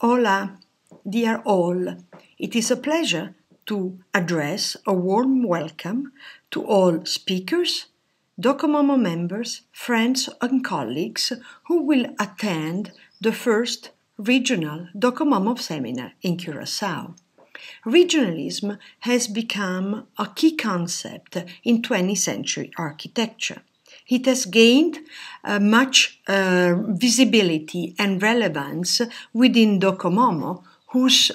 Hola, dear all. It is a pleasure to address a warm welcome to all speakers, DocoMomo members, friends and colleagues who will attend the first regional DocoMomo seminar in Curaçao. Regionalism has become a key concept in 20th century architecture. It has gained much visibility and relevance within DocoMomo, whose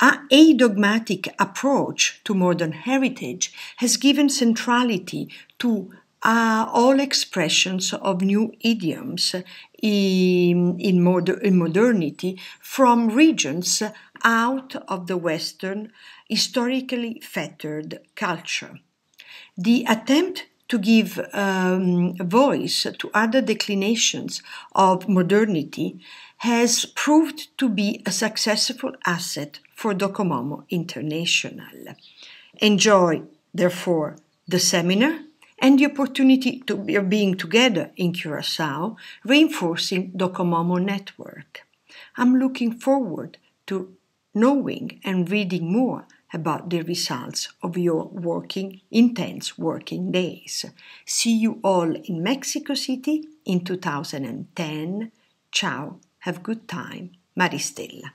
adogmatic approach to modern heritage has given centrality to all expressions of new idioms in modernity from regions out of the Western historically fettered culture. The attempt to give voice to other declinations of modernity has proved to be a successful asset for DocoMomo International. Enjoy, therefore, the seminar and the opportunity to being together in Curaçao, reinforcing DocoMomo network. I'm looking forward to knowing and reading more about the results of your intense working days. See you all in Mexico City in 2010. Ciao, have a good time. Maristella.